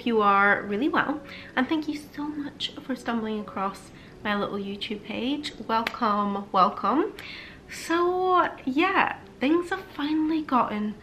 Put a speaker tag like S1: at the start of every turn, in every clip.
S1: hope you are really well, and thank you so much for stumbling across my little YouTube page. Welcome, welcome. So yeah, things have finally gotten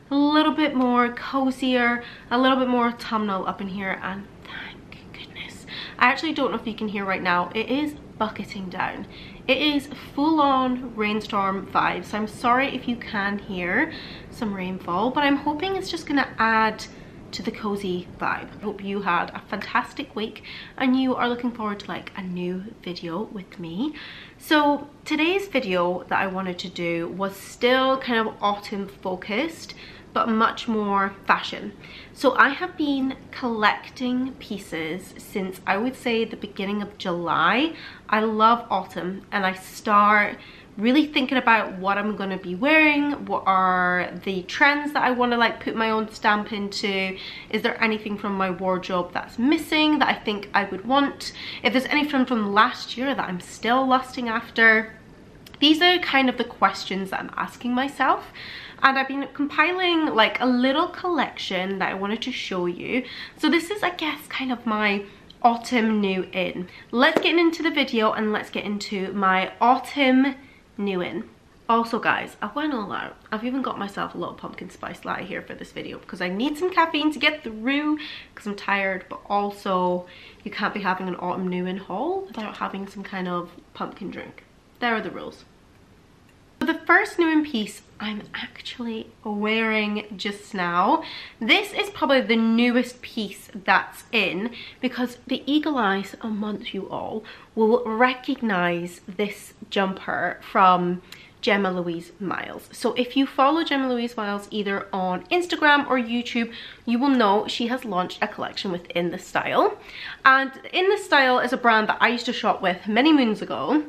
S1: a little bit more cozier, a little bit more autumnal up in here, and thank goodness. I actually don't know if you can hear right now, it is bucketing down. It is full-on rainstorm vibes, so I'm sorry if you can hear some rainfall, but I'm hoping it's just gonna add to the cozy vibe. I hope you had a fantastic week and you are looking forward to like a new video with me. So today's video that I wanted to do was still kind of autumn focused, but much more fashion. So I have been collecting pieces since I would say the beginning of July. I love autumn and I start really thinking about what I'm gonna be wearing, what are the trends that I want to like put my own stamp into, is there anything from my wardrobe that's missing that I think I would want, if there's anything from last year that I'm still lusting after. These are kind of the questions that I'm asking myself, and I've been compiling like a little collection that I wanted to show you. So this is, I guess, kind of my autumn new in. Let's get into the video and let's get into my autumn new in. Also guys, I went all out. I've even got myself a little pumpkin spice latte here for this video because I need some caffeine to get through because I'm tired, but also you can't be having an autumn new in haul without having some kind of pumpkin drink. There are the rules. So the first new in piece I'm actually wearing just now. This is probably the newest piece that's in because the eagle eyes amongst you all will recognize this jumper from Gemma Louise Miles. So if you follow Gemma Louise Miles either on Instagram or YouTube, you will know she has launched a collection within the style. And In the Style is a brand that I used to shop with many moons ago.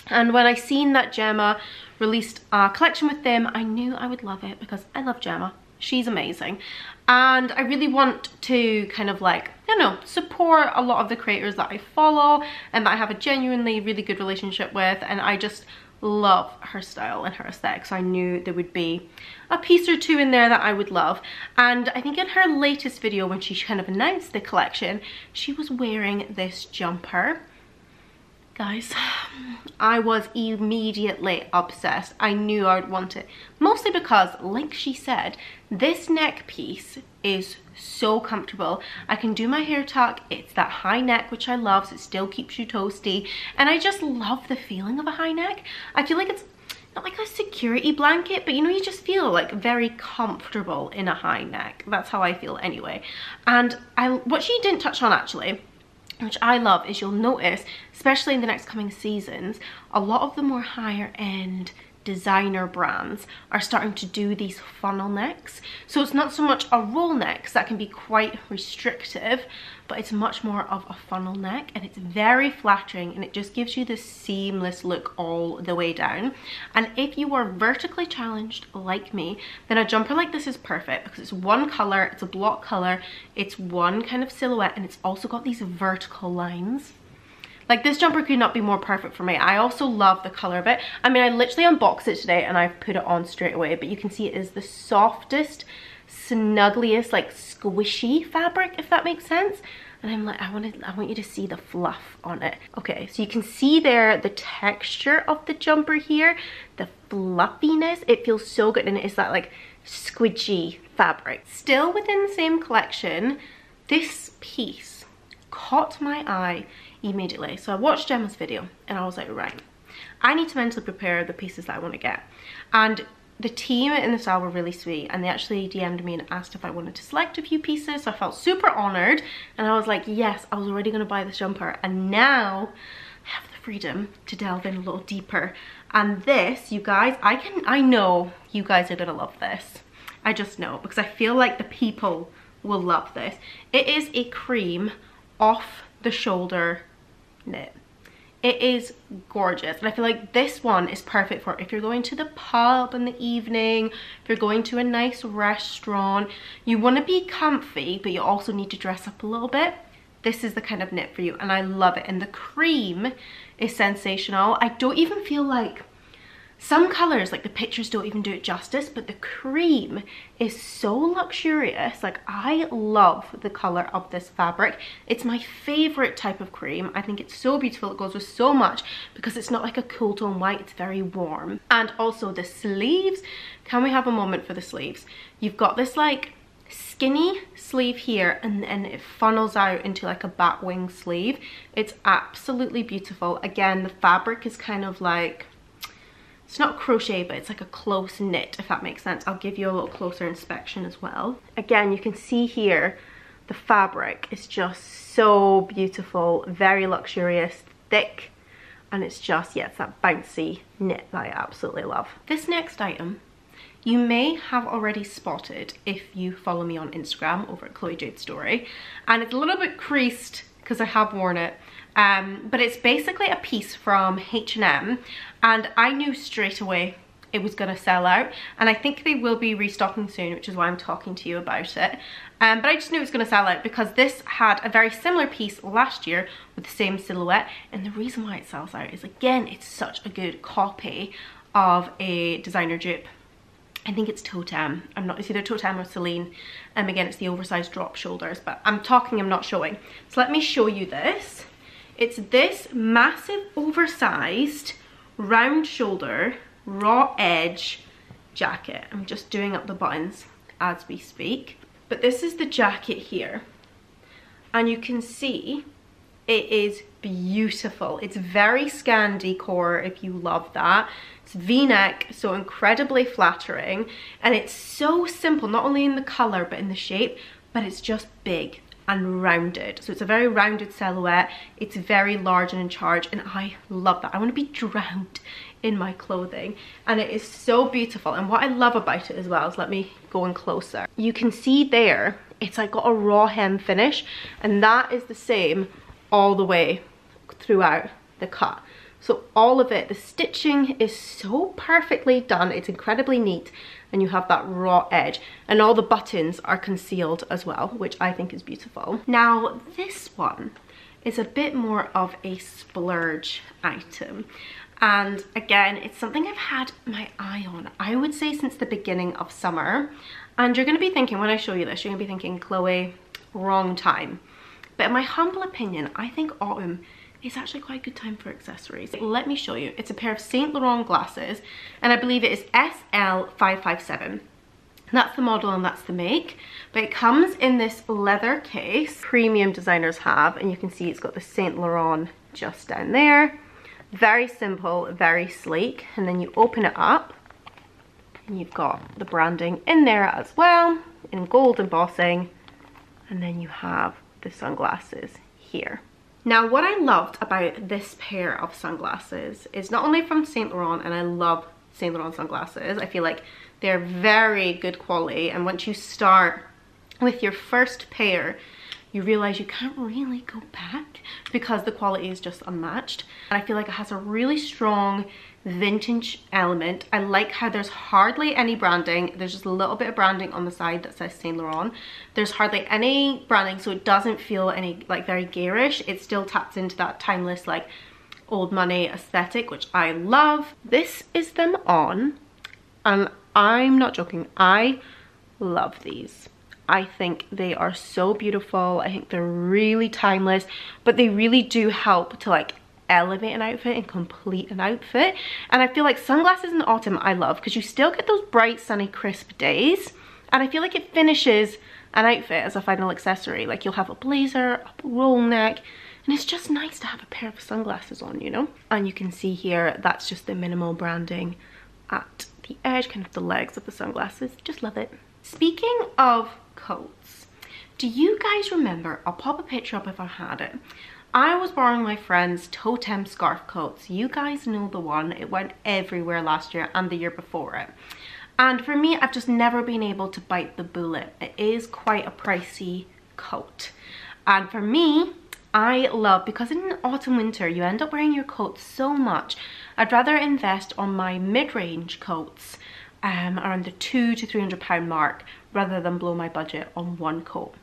S1: And when I seen that Gemma released a collection with them, I knew I would love it because I love Gemma. She's amazing. And I really want to kind of like, you know, support a lot of the creators that I follow and that I have a genuinely really good relationship with. And I just love her style and her aesthetic. So I knew there would be a piece or two in there that I would love. And I think in her latest video, when she kind of announced the collection, she was wearing this jumper. Guys, I was immediately obsessed. I knew I would want it. Mostly because, like she said, this neck piece is so comfortable. I can do my hair tuck. It's that high neck, which I love, so it still keeps you toasty. And I just love the feeling of a high neck. I feel like it's not like a security blanket, but you know, you just feel like very comfortable in a high neck. That's how I feel anyway. And what she didn't touch on actually, which I love, is you'll notice, especially in the next coming seasons, a lot of the more higher end designer brands are starting to do these funnel necks. So it's not so much a roll neck, because that can be quite restrictive, but it's much more of a funnel neck, and it's very flattering, and it just gives you this seamless look all the way down. And if you are vertically challenged like me, then a jumper like this is perfect because it's one color, it's a block color, it's one kind of silhouette, and it's also got these vertical lines. Like, this jumper could not be more perfect for me. I also love the color of it. I mean, I literally unboxed it today and I've put it on straight away, but you can see it is the softest, snuggliest, like squishy fabric, if that makes sense. And I'm like, I want you to see the fluff on it. Okay, so you can see there the texture of the jumper here, the fluffiness. It feels so good, and it is that like squidgy fabric. Still within the same collection, this piece caught my eye immediately. So I watched Gemma's video and I was like, right, I need to mentally prepare the pieces that I want to get. And the team in the style were really sweet, and they actually DM'd me and asked if I wanted to select a few pieces. So I felt super honored, and I was like, yes, I was already going to buy this jumper, and now I have the freedom to delve in a little deeper. And this, you guys, I know you guys are gonna love this. I just know, because I feel like the people will love this. It is a cream off the shoulder knit. It is gorgeous, and I feel like this one is perfect for if you're going to the pub in the evening, if you're going to a nice restaurant, you want to be comfy but you also need to dress up a little bit. This is the kind of knit for you, and I love it. And the cream is sensational. I don't even feel like Some colors, like the pictures don't even do it justice, but the cream is so luxurious. Like, I love the color of this fabric. It's my favorite type of cream. I think it's so beautiful. It goes with so much because it's not like a cool tone white, it's very warm. And also the sleeves, can we have a moment for the sleeves? You've got this like skinny sleeve here, and then it funnels out into like a bat wing sleeve. It's absolutely beautiful. Again, the fabric is kind of like, it's not crochet, but it's like a close knit, if that makes sense. I'll give you a little closer inspection as well. Again, you can see here, the fabric is just so beautiful, very luxurious, thick, and it's just, yeah, it's that bouncy knit that I absolutely love. This next item, you may have already spotted if you follow me on Instagram over at Chloe Jade Story, and it's a little bit creased because I have worn it. But it's basically a piece from H&M, and I knew straight away it was going to sell out, and I think they will be restocking soon, which is why I'm talking to you about it. But I just knew it was going to sell out because this had a very similar piece last year with the same silhouette, and the reason why it sells out is, again, it's such a good copy of a designer dupe. I think it's Totem. It's either Totem or Celine. Again, it's the oversized drop shoulders, but I'm not showing. So let me show you this. It's this massive oversized round shoulder raw edge jacket. I'm just doing up the buttons as we speak, but this is the jacket here, and you can see it is beautiful. It's very scan decor if you love that. It's v-neck, so incredibly flattering, and it's so simple, not only in the color but in the shape, but it's just big and rounded. So it's a very rounded silhouette. It's very large and in charge, and I love that. I want to be drowned in my clothing, and it is so beautiful. And what I love about it as well is, let me go in closer. You can see there, it's like got a raw hem finish, and that is the same all the way throughout the cut. So all of it, the stitching is so perfectly done. It's incredibly neat, and you have that raw edge, and all the buttons are concealed as well, which I think is beautiful. Now this one is a bit more of a splurge item, and again, it's something I've had my eye on, I would say, since the beginning of summer. And you're going to be thinking, when I show you this, you're going to be thinking, Chloe, wrong time. But in my humble opinion, I think autumn is actually quite a good time for accessories. Let me show you. It's a pair of Saint Laurent glasses, and I believe it is SL557. That's the model and that's the make, but it comes in this leather case premium designers have, and you can see it's got the Saint Laurent just down there. Very simple, very sleek, and then you open it up and you've got the branding in there as well in gold embossing, and then you have the sunglasses here. Now, what I loved about this pair of sunglasses is not only from Saint Laurent, and I love Saint Laurent sunglasses, I feel like they're very good quality, and once you start with your first pair, you realize you can't really go back because the quality is just unmatched. And I feel like it has a really strong vintage element. I like how there's hardly any branding. There's just a little bit of branding on the side that says Saint Laurent. There's hardly any branding, so it doesn't feel any like very garish. It still taps into that timeless like old money aesthetic, which I love. This is them on, and I'm not joking, I love these. I think they are so beautiful. I think they're really timeless, but they really do help to like elevate an outfit and complete an outfit. And I feel like sunglasses in the autumn I love because you still get those bright, sunny, crisp days, and I feel like it finishes an outfit as a final accessory. Like you'll have a blazer, a roll neck, and it's just nice to have a pair of sunglasses on, you know? And you can see here, that's just the minimal branding at the edge, kind of the legs of the sunglasses. Just love it. Speaking of coats, do you guys remember, I'll pop a picture up if I had it, I was borrowing my friend's Totem scarf coats. You guys know the one, it went everywhere last year and the year before it. And for me, I've just never been able to bite the bullet. It is quite a pricey coat. And for me, I love, because in autumn winter you end up wearing your coat so much, I'd rather invest on my mid-range coats around the £200 to £300 mark rather than blow my budget on one coat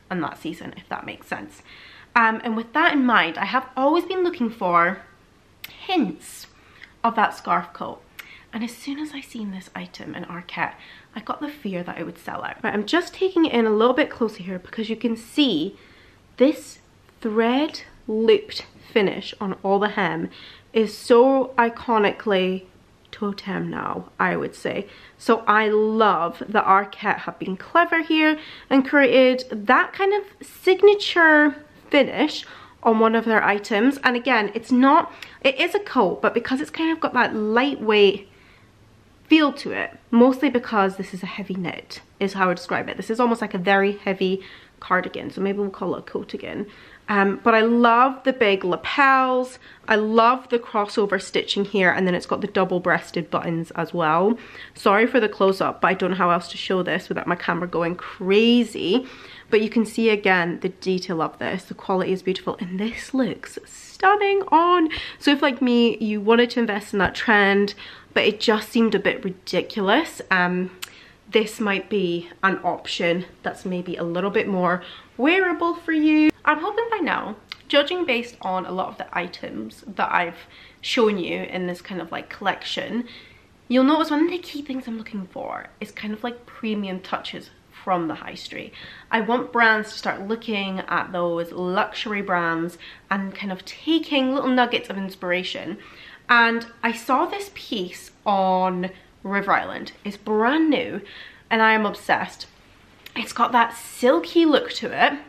S1: in that season, if that makes sense. And with that in mind, I have always been looking for hints of that scarf coat. And as soon as I seen this item in Arket, I got the fear that it would sell out. Right, I'm just taking it in a little bit closer here because you can see this thread looped finish on all the hem is so iconically totem now, I would say. So I love that Arket have been clever here and created that kind of signature finish on one of their items. And again, it is a coat, but because it's kind of got that lightweight feel to it, mostly because this is a heavy knit, is how I would describe it. This is almost like a very heavy cardigan, so maybe we'll call it a coat again. But I love the big lapels. I love the crossover stitching here, and then it's got the double-breasted buttons as well. Sorry for the close-up, but I don't know how else to show this without my camera going crazy. But you can see again the detail of this. The quality is beautiful, and this looks stunning on. So if, like me, you wanted to invest in that trend, but it just seemed a bit ridiculous, this might be an option that's maybe a little bit more wearable for you. I'm hoping by now, judging based on a lot of the items that I've shown you in this kind of like collection, you'll notice one of the key things I'm looking for is kind of like premium touches from the high street. I want brands to start looking at those luxury brands and kind of taking little nuggets of inspiration. And I saw this piece on River Island. It's brand new and I am obsessed. It's got that silky look to it,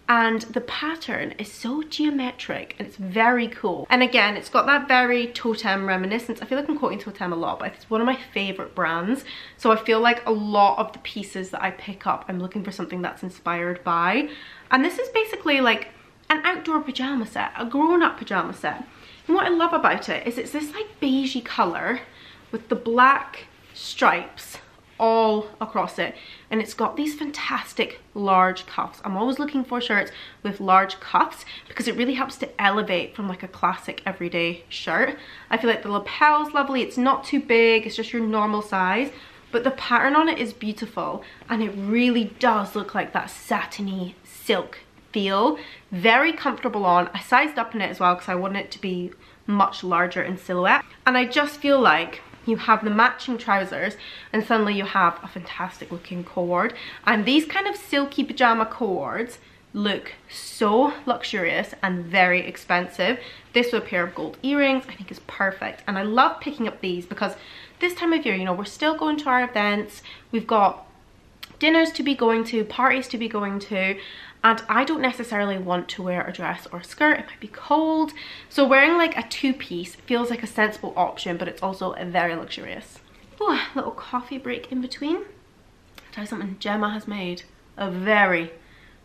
S1: and the pattern is so geometric and it's very cool. And again, it's got that very totem reminiscence. I feel like I'm quoting Totem a lot, but it's one of my favorite brands. So I feel like a lot of the pieces that I pick up, I'm looking for something that's inspired by. And this is basically like an outdoor pajama set, a grown-up pajama set. And what I love about it is it's this like beigey color with the black stripes all across it, and it's got these fantastic large cuffs. I'm always looking for shirts with large cuffs because it really helps to elevate from like a classic everyday shirt. I feel like the lapel's lovely, it's not too big, it's just your normal size, but the pattern on it is beautiful and it really does look like that satiny silk feel. Very comfortable on. I sized up in it as well because I want it to be much larger in silhouette, and I just feel like you have the matching trousers and suddenly you have a fantastic looking cord. And these kind of silky pajama cords look so luxurious and very expensive. This with a pair of gold earrings I think is perfect, and I love picking up these because this time of year, you know, we're still going to our events, we've got dinners to be going to, parties to be going to, and I don't necessarily want to wear a dress or a skirt. It might be cold, so wearing like a two-piece feels like a sensible option, but it's also very luxurious. Oh, a little coffee break in between. I'll tell you something, Gemma has made a very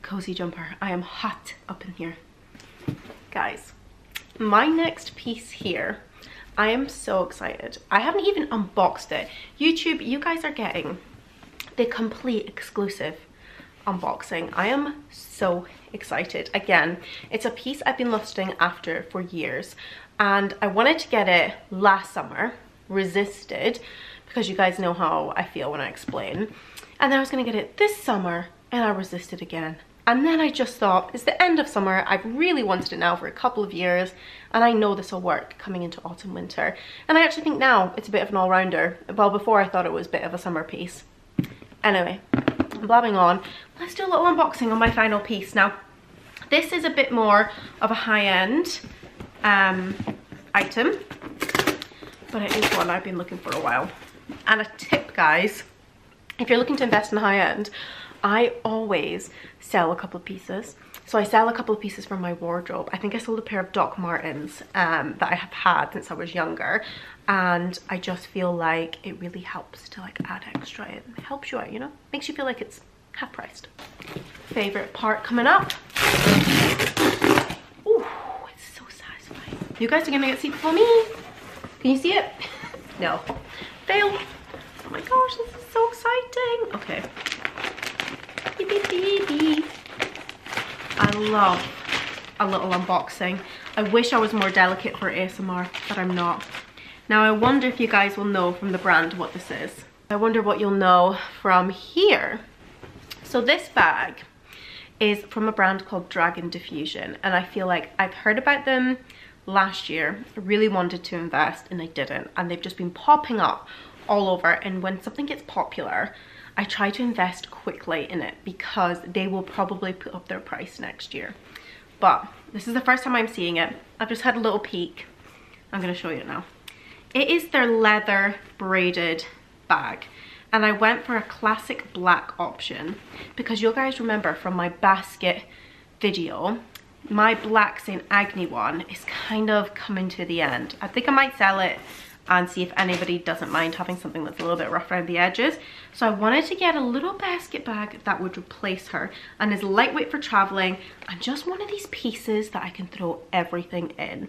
S1: cozy jumper. I am hot up in here. Guys, my next piece here, I am so excited. I haven't even unboxed it. YouTube, you guys are getting the complete exclusive unboxing. I am so excited. Again, it's a piece I've been lusting after for years, and I wanted to get it last summer, resisted, because you guys know how I feel when I explain, and then I was gonna get it this summer and I resisted again. And then I just thought, it's the end of summer, I've really wanted it now for a couple of years, and I know this will work coming into autumn winter. And I actually think now it's a bit of an all-rounder. Well, before I thought it was a bit of a summer piece. Anyway, I'm blabbing on. Let's do a little unboxing on my final piece. Now, this is a bit more of a high-end item, but it is one I've been looking for a while. And a tip, guys, if you're looking to invest in high-end, I always sell a couple of pieces. So I sell a couple of pieces from my wardrobe. I think I sold a pair of Doc Martens that I have had since I was younger, and I just feel like it really helps to like add extra. It helps you out, you know, makes you feel like it's half priced. Favorite part coming up. Ooh, it's so satisfying. You guys are gonna get to see it before me. Can you see it? No. Fail. Oh my gosh, this is so exciting. Okay. I love a little unboxing. I wish I was more delicate for ASMR, but I'm not. Now I wonder if you guys will know from the brand what this is. I wonder what you'll know from here. So this bag is from a brand called Dragon Diffusion, and I feel like I've heard about them last year. I really wanted to invest and I didn't, and they've just been popping up all over. And when something gets popular, I try to invest quickly in it because they will probably put up their price next year. But this is the first time I'm seeing it. I've just had a little peek. I'm going to show you now. It is their leather braided bag, and I went for a classic black option because you guys remember from my basket video, my black St. Agni one is kind of coming to the end. I think I might sell it and see if anybody doesn't mind having something that's a little bit rough around the edges. So I wanted to get a little basket bag that would replace her and is lightweight for traveling, and just one of these pieces that I can throw everything in.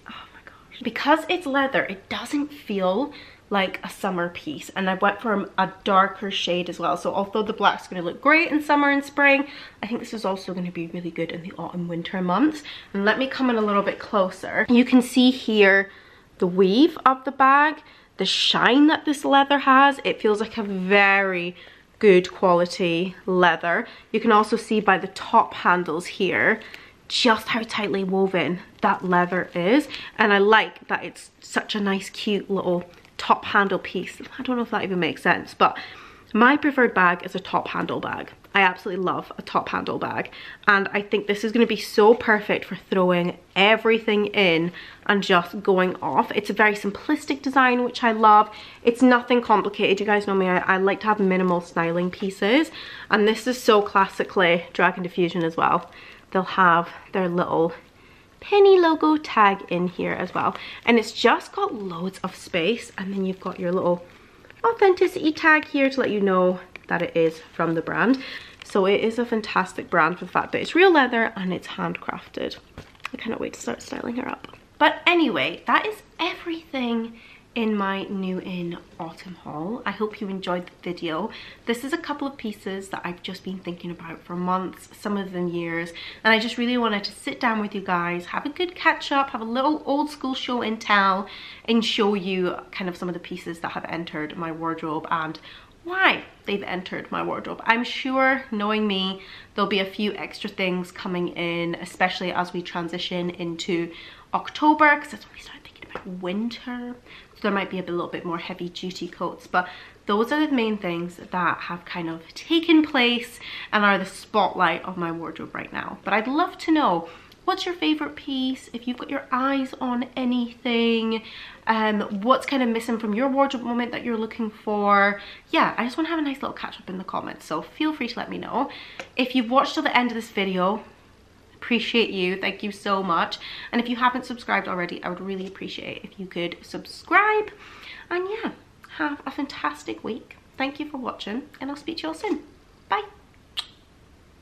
S1: Oh my gosh. Because it's leather, it doesn't feel like a summer piece, and I went for a darker shade as well. So although the black's going to look great in summer and spring, I think this is also going to be really good in the autumn winter months. And let me come in a little bit closer. You can see here the weave of the bag, the shine that this leather has. It feels like a very good quality leather. You can also see by the top handles here just how tightly woven that leather is, and I like that it's such a nice cute little top handle piece. I don't know if that even makes sense, but my preferred bag is a top handle bag. I absolutely love a top handle bag, and I think this is going to be so perfect for throwing everything in and just going off. It's a very simplistic design, which I love. It's nothing complicated. You guys know me, I like to have minimal styling pieces, and this is so classically Dragon Diffusion as well. They'll have their little penny logo tag in here as well, and it's just got loads of space, and then you've got your little authenticity tag here to let you know that it is from the brand. So it is a fantastic brand for the fact that it's real leather and it's handcrafted. I cannot wait to start styling her up. But anyway, that is everything in my new in autumn haul. I hope you enjoyed the video. This is a couple of pieces that I've just been thinking about for months, some of them years, and I just really wanted to sit down with you guys, have a good catch up, have a little old school show and tell, and show you kind of some of the pieces that have entered my wardrobe and why they've entered my wardrobe. I'm sure, knowing me, there'll be a few extra things coming in, especially as we transition into October, because that's when we start thinking about winter. So there might be a little bit more heavy duty coats, but those are the main things that have kind of taken place and are the spotlight of my wardrobe right now. But I'd love to know, what's your favorite piece? If you've got your eyes on anything, what's kind of missing from your wardrobe moment that you're looking for? Yeah, I just want to have a nice little catch up in the comments, so feel free to let me know. If you've watched till the end of this video, appreciate you, thank you so much. And if you haven't subscribed already, I would really appreciate if you could subscribe. And yeah, have a fantastic week. Thank you for watching, and I'll speak to you all soon. Bye.